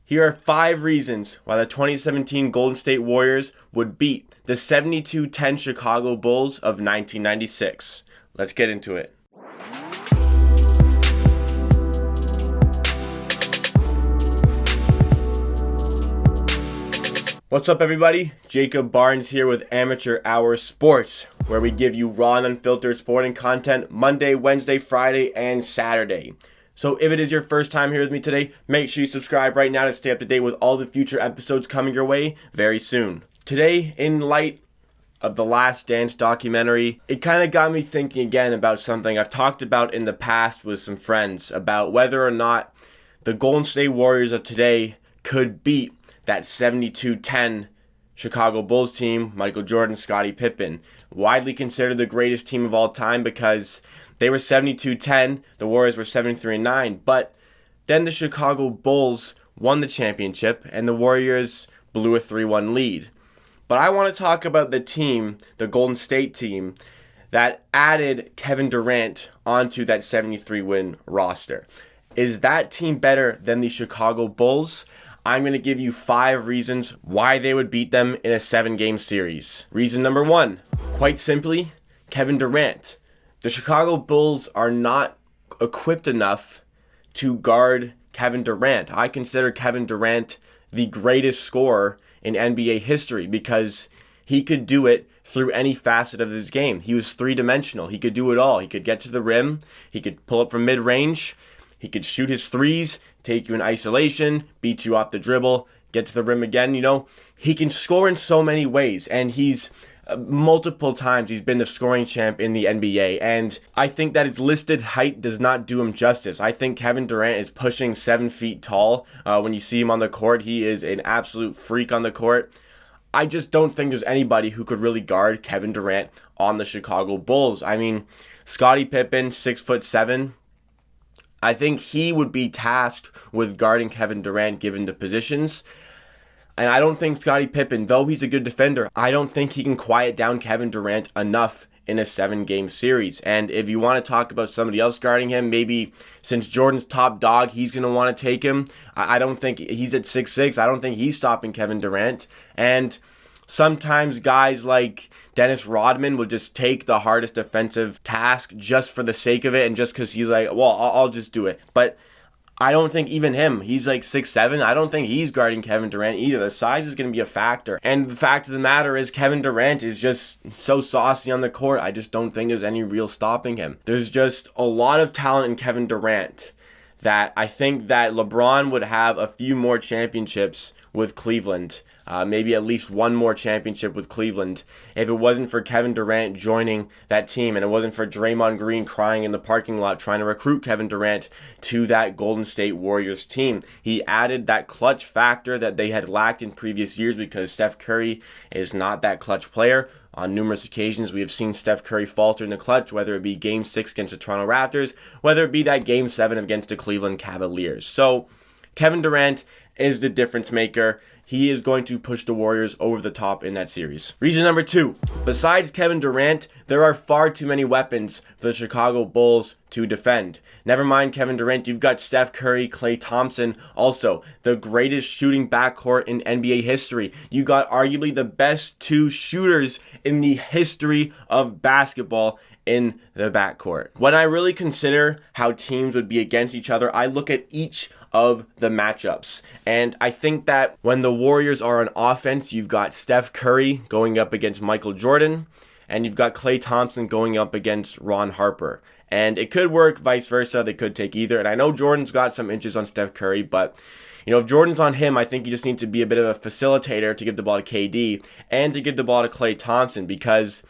Here are 5 reasons why the 2017 Golden State Warriors would beat the 72-10 Chicago Bulls of 1996. Let's get into it. What's up, everybody? Jacob Barnes here with Amateur Hour Sports, where we give you raw and unfiltered sporting content Monday, Wednesday, Friday, and Saturday. So if it is your first time here with me today, make sure you subscribe right now to stay up to date with all the future episodes coming your way very soon. Today, in light of the Last Dance documentary, it kind of got me thinking again about something I've talked about in the past with some friends about whether or not the Golden State Warriors of today could beat that 72-10 Chicago Bulls team, Michael Jordan, Scottie Pippen. Widely considered the greatest team of all time because they were 72-10, the Warriors were 73-9, but then the Chicago Bulls won the championship and the Warriors blew a 3-1 lead. But I want to talk about the team, the Golden State team, that added Kevin Durant onto that 73-win roster. Is that team better than the Chicago Bulls? I'm going to give you 5 reasons why they would beat them in a 7-game series. Reason number 1, quite simply, Kevin Durant. The Chicago Bulls are not equipped enough to guard Kevin Durant. I consider Kevin Durant the greatest scorer in NBA history because he could do it through any facet of his game. He was 3-dimensional. He could do it all. He could get to the rim. He could pull up from mid-range. He could shoot his threes, take you in isolation, beat you off the dribble, get to the rim again. He can score in so many ways, and he's multiple times he's been the scoring champ in the NBA, and I think that his listed height does not do him justice. I think Kevin Durant is pushing 7 feet tall. When you see him on the court, he is an absolute freak on the court. I just don't think there's anybody who could really guard Kevin Durant on the Chicago Bulls. I mean, Scottie Pippen, 6'7". I think he would be tasked with guarding Kevin Durant given the positions. And I don't think Scottie Pippen, though he's a good defender, I don't think he can quiet down Kevin Durant enough in a 7-game series. And if you want to talk about somebody else guarding him, maybe since Jordan's top dog, he's going to want to take him. I don't think he's at 6'6". I don't think he's stopping Kevin Durant. And sometimes guys like Dennis Rodman will just take the hardest defensive task just for the sake of it and just because he's like, well, I'll just do it. But I don't think even him, he's like 6'7". I don't think he's guarding Kevin Durant either. The size is going to be a factor. And the fact of the matter is Kevin Durant is just so saucy on the court. I just don't think there's any real stopping him. There's just a lot of talent in Kevin Durant that I think that LeBron would have a few more championships with Cleveland. Maybe at least one more championship with Cleveland if it wasn't for Kevin Durant joining that team and it wasn't for Draymond Green crying in the parking lot trying to recruit Kevin Durant to that Golden State Warriors team. He added that clutch factor that they had lacked in previous years because Steph Curry is not that clutch player. On numerous occasions, we have seen Steph Curry falter in the clutch, whether it be Game 6 against the Toronto Raptors, whether it be that Game 7 against the Cleveland Cavaliers. So Kevin Durant is the difference maker. He is going to push the Warriors over the top in that series. Reason number 2, besides Kevin Durant, there are far too many weapons for the Chicago Bulls to defend. Never mind Kevin Durant, you've got Steph Curry, Klay Thompson, also the greatest shooting backcourt in NBA history. You got arguably the best 2 shooters in the history of basketball in the backcourt. When I really consider how teams would be against each other, I look at each of the matchups. And I think that when the Warriors are on offense, you've got Steph Curry going up against Michael Jordan, and you've got Klay Thompson going up against Ron Harper. And it could work vice versa. They could take either. And I know Jordan's got some inches on Steph Curry, but if Jordan's on him, I think you just need to be a bit of a facilitator to give the ball to KD and to give the ball to Klay Thompson, because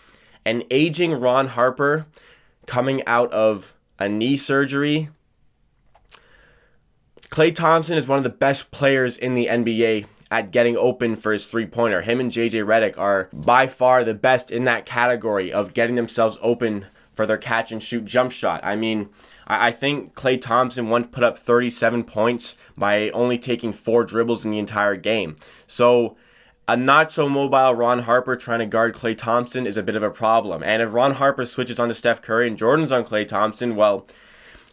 an aging Ron Harper coming out of a knee surgery, Klay Thompson is one of the best players in the NBA at getting open for his three-pointer. Him and JJ Redick are by far the best in that category of getting themselves open for their catch-and-shoot jump shot. I mean, I think Klay Thompson once put up 37 points by only taking 4 dribbles in the entire game. So a not-so-mobile Ron Harper trying to guard Klay Thompson is a bit of a problem. And if Ron Harper switches on to Steph Curry and Jordan's on Klay Thompson, well,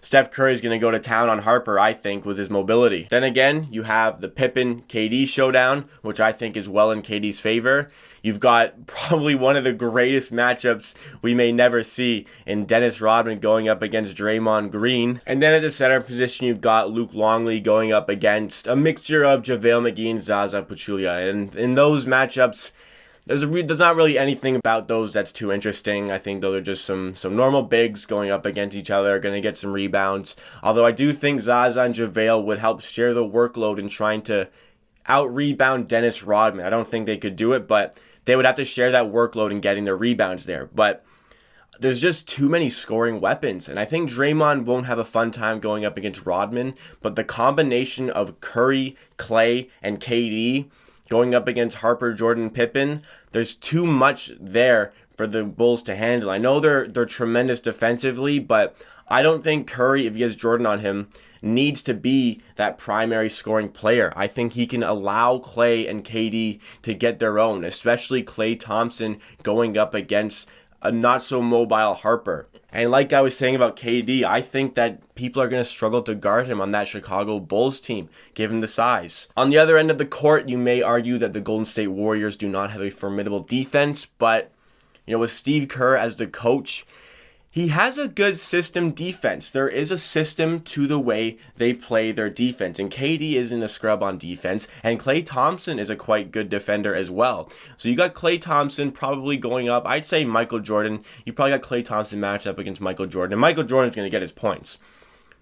Steph Curry is going to go to town on Harper, I think, with his mobility. Then again, you have the Pippen-KD showdown, which I think is well in KD's favor. You've got probably one of the greatest matchups we may never see in Dennis Rodman going up against Draymond Green. And then at the center position, you've got Luke Longley going up against a mixture of JaVale McGee and Zaza Pachulia. And in those matchups, there's not really anything about those that's too interesting. I think those are just some normal bigs going up against each other, going to get some rebounds. Although I do think Zaza and JaVale would help share the workload in trying to out-rebound Dennis Rodman. I don't think they could do it, but they would have to share that workload in getting their rebounds there. But there's just too many scoring weapons. And I think Draymond won't have a fun time going up against Rodman. But the combination of Curry, Clay, and KD going up against Harper, Jordan, Pippen, there's too much there for the Bulls to handle. I know they're tremendous defensively, but I don't think Curry, if he has Jordan on him, needs to be that primary scoring player. I think he can allow Clay and KD to get their own, especially Klay Thompson going up against a not-so-mobile Harper. And like I was saying about KD, I think that people are going to struggle to guard him on that Chicago Bulls team, given the size. On the other end of the court, you may argue that the Golden State Warriors do not have a formidable defense, but with Steve Kerr as the coach, he has a good system defense. There is a system to the way they play their defense. And KD isn't a scrub on defense. And Klay Thompson is a quite good defender as well. So you got Klay Thompson probably going up. I'd say Michael Jordan. You probably got Klay Thompson matched up against Michael Jordan. And Michael Jordan's going to get his points.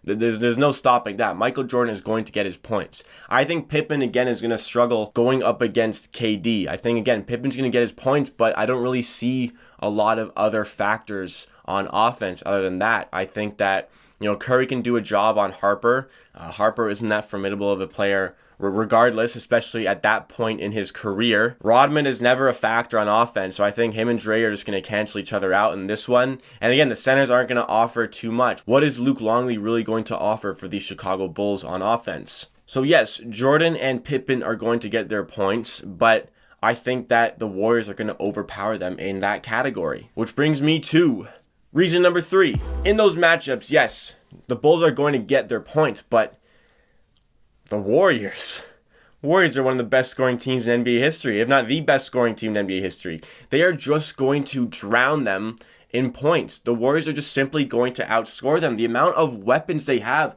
There's no stopping that. Michael Jordan is going to get his points. I think Pippen, again, is going to struggle going up against KD. I think, again, Pippen's going to get his points, but I don't really see a lot of other factors on offense other than that. I think that, Curry can do a job on Harper. Harper isn't that formidable of a player regardless, especially at that point in his career. Rodman is never a factor on offense, so I think him and Dre are just going to cancel each other out in this one. And again, the centers aren't going to offer too much. What is Luke Longley really going to offer for the Chicago Bulls on offense? So yes, Jordan and Pippen are going to get their points, but I think that the Warriors are going to overpower them in that category. Which brings me to reason number 3. In those matchups, yes, the Bulls are going to get their points, but the Warriors are one of the best scoring teams in NBA history, if not the best scoring team in NBA history. They are just going to drown them in points. The Warriors are just simply going to outscore them. The amount of weapons they have,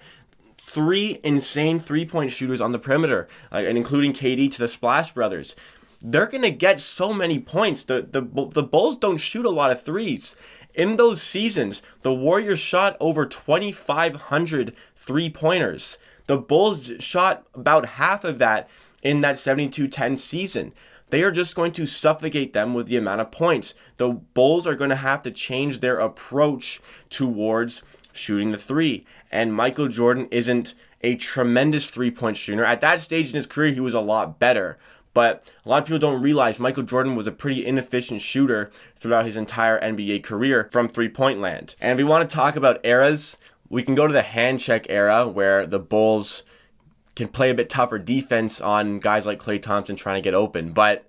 3 insane three-point shooters on the perimeter, and including KD to the Splash Brothers. They're going to get so many points. The Bulls don't shoot a lot of threes. In those seasons, the Warriors shot over 2,500 three-pointers. The Bulls shot about half of that in that 72-10 season. They are just going to suffocate them with the amount of points. The Bulls are going to have to change their approach towards shooting the three. And Michael Jordan isn't a tremendous three-point shooter. At that stage in his career, he was a lot better. But a lot of people don't realize Michael Jordan was a pretty inefficient shooter throughout his entire NBA career from three-point land. And if we want to talk about eras, we can go to the hand check era where the Bulls can play a bit tougher defense on guys like Klay Thompson trying to get open. But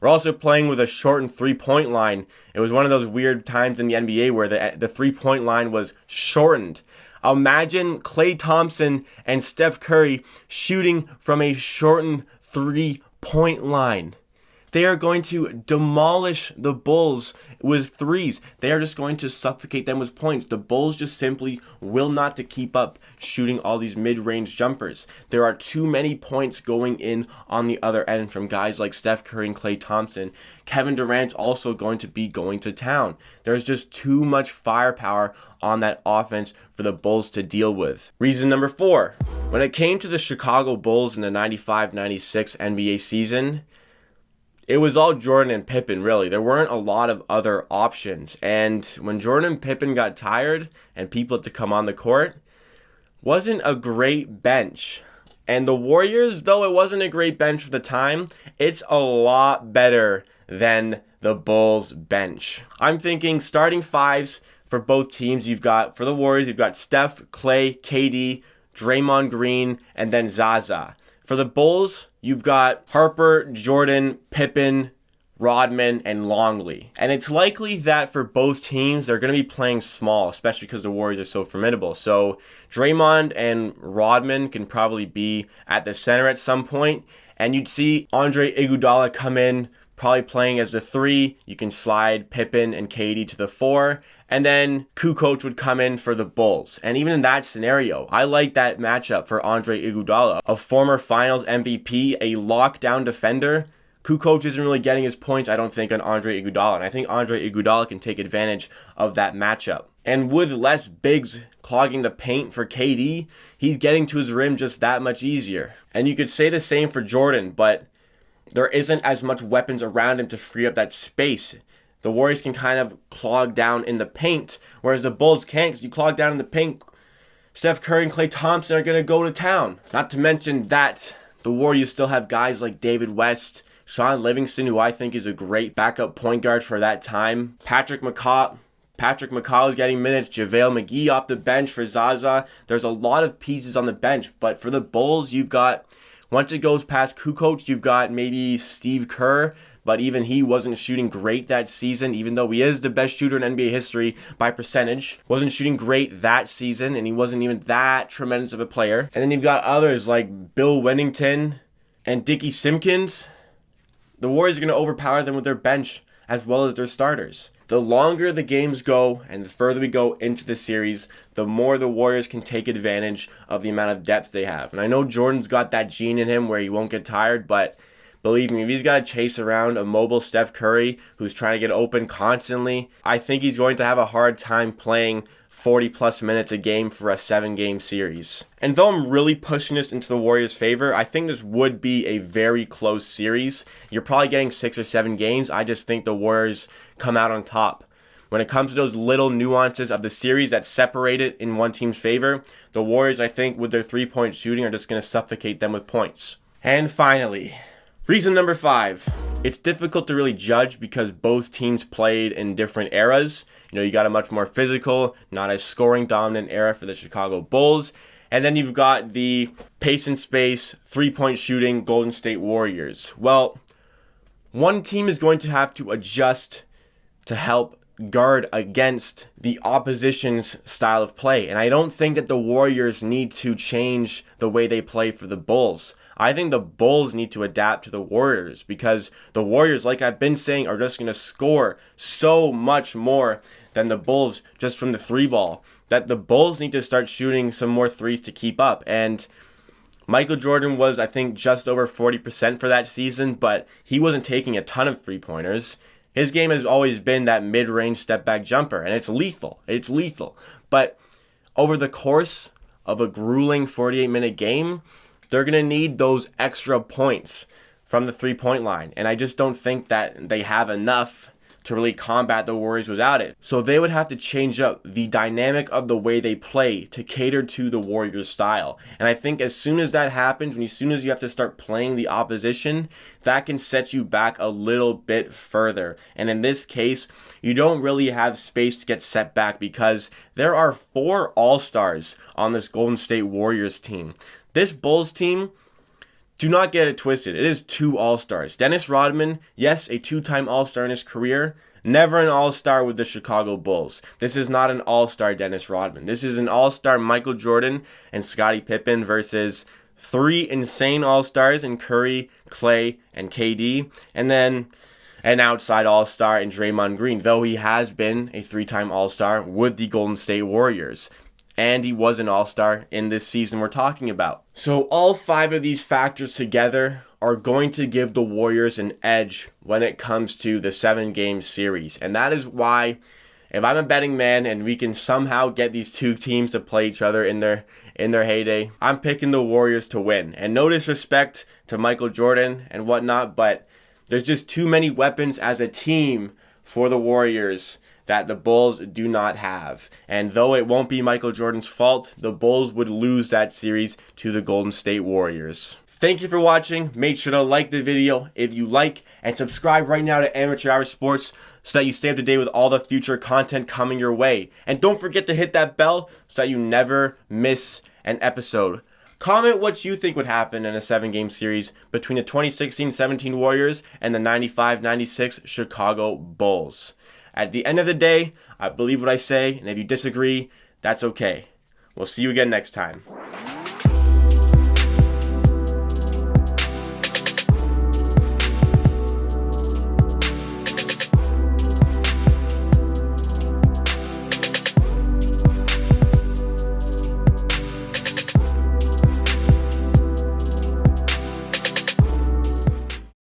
we're also playing with a shortened three-point line. It was one of those weird times in the NBA where the three-point line was shortened. Imagine Klay Thompson and Steph Curry shooting from a shortened three-point line. They are going to demolish the Bulls with threes. They are just going to suffocate them with points. The Bulls just simply will not to keep up shooting all these mid-range jumpers. There are too many points going in on the other end from guys like Steph Curry and Klay Thompson. Kevin Durant's also going to be going to town. There's just too much firepower on that offense for the Bulls to deal with. Reason number 4. When it came to the Chicago Bulls in the 95-96 NBA season, it was all Jordan and Pippen, really. There weren't a lot of other options. And when Jordan and Pippen got tired and people had to come on the court, wasn't a great bench. And the Warriors, though it wasn't a great bench for the time, it's a lot better than the Bulls bench. I'm thinking starting fives for both teams. For the Warriors, you've got Steph, Klay, KD, Draymond Green, and then Zaza. For the Bulls, you've got Harper, Jordan, Pippen, Rodman, and Longley. And it's likely that for both teams, they're going to be playing small, especially because the Warriors are so formidable. So Draymond and Rodman can probably be at the center at some point, and you'd see Andre Iguodala come in, probably playing as the 3. You can slide Pippen and KD to the 4, and then Kukoc would come in for the Bulls. And even in that scenario, I like that matchup for Andre Iguodala, a former Finals MVP, a lockdown defender. Kukoc isn't really getting his points, I don't think, on Andre Iguodala, and I think Andre Iguodala can take advantage of that matchup. And with less bigs clogging the paint for KD, he's getting to his rim just that much easier. And you could say the same for Jordan, but there isn't as much weapons around him to free up that space. The Warriors can kind of clog down in the paint, whereas the Bulls can't, because you clog down in the paint, Steph Curry and Klay Thompson are going to go to town. Not to mention that the Warriors still have guys like David West, Sean Livingston, who I think is a great backup point guard for that time. Patrick McCaw is getting minutes. JaVale McGee off the bench for Zaza. There's a lot of pieces on the bench, but for the Bulls, you've got, once it goes past Kukoc, you've got maybe Steve Kerr, but even he wasn't shooting great that season, even though he is the best shooter in NBA history by percentage. Wasn't shooting great that season, and he wasn't even that tremendous of a player. And then you've got others like Bill Wennington and Dickie Simpkins. The Warriors are going to overpower them with their bench as well as their starters. The longer the games go and the further we go into the series, the more the Warriors can take advantage of the amount of depth they have. And I know Jordan's got that gene in him where he won't get tired, but believe me, if he's got to chase around a mobile Steph Curry who's trying to get open constantly, I think he's going to have a hard time playing 40 plus minutes a game for a 7-game series. And though I'm really pushing this into the Warriors' favor, I think this would be a very close series. You're probably getting 6 or 7 games. I just think the Warriors come out on top. When it comes to those little nuances of the series that separate it in one team's favor, the Warriors, I think, with their 3-point shooting, are just going to suffocate them with points. And finally, reason number 5. It's difficult to really judge because both teams played in different eras. You know, you got a much more physical, not as scoring dominant era for the Chicago Bulls. And then you've got the pace and space, 3-point shooting Golden State Warriors. Well, one team is going to have to adjust to help guard against the opposition's style of play. And I don't think that the Warriors need to change the way they play for the Bulls. I think the Bulls need to adapt to the Warriors because the Warriors, like I've been saying, are just going to score so much more than the Bulls just from the 3-ball, that the Bulls need to start shooting some more threes to keep up. And Michael Jordan was, I think, just over 40% for that season, but he wasn't taking a ton of 3-pointers. His game has always been that mid-range step-back jumper, and it's lethal. It's lethal. But over the course of a grueling 48-minute game, they're going to need those extra points from the 3-point line. And I just don't think that they have enough to really combat the Warriors without it. So they would have to change up the dynamic of the way they play to cater to the Warriors' style. And I think as soon as that happens, as soon as you have to start playing the opposition, that can set you back a little bit further. And in this case, you don't really have space to get set back because there are 4 All-Stars on this Golden State Warriors team. This Bulls team, do not get it twisted. It is 2 All-Stars. Dennis Rodman, yes, a 2-time All-Star in his career, never an All-Star with the Chicago Bulls. This is not an All-Star Dennis Rodman. This is an All-Star Michael Jordan and Scottie Pippen versus 3 insane All-Stars in Curry, Klay, and KD, and then an outside All-Star in Draymond Green, though he has been a 3-time All-Star with the Golden State Warriors. And he was an All-Star in this season we're talking about. So all 5 of these factors together are going to give the Warriors an edge when it comes to the 7-game series. And that is why, if I'm a betting man and we can somehow get these 2 teams to play each other in their heyday, I'm picking the Warriors to win. And no disrespect to Michael Jordan and whatnot, but there's just too many weapons as a team for the Warriors that the Bulls do not have. And though it won't be Michael Jordan's fault, the Bulls would lose that series to the Golden State Warriors. Thank you for watching. Make sure to like the video if you like, and subscribe right now to Amateur Hour Sports so that you stay up to date with all the future content coming your way. And don't forget to hit that bell so that you never miss an episode. Comment what you think would happen in a 7-game series between the 2016-17 Warriors and the 95-96 Chicago Bulls. At the end of the day, I believe what I say, and if you disagree, that's okay. We'll see you again next time.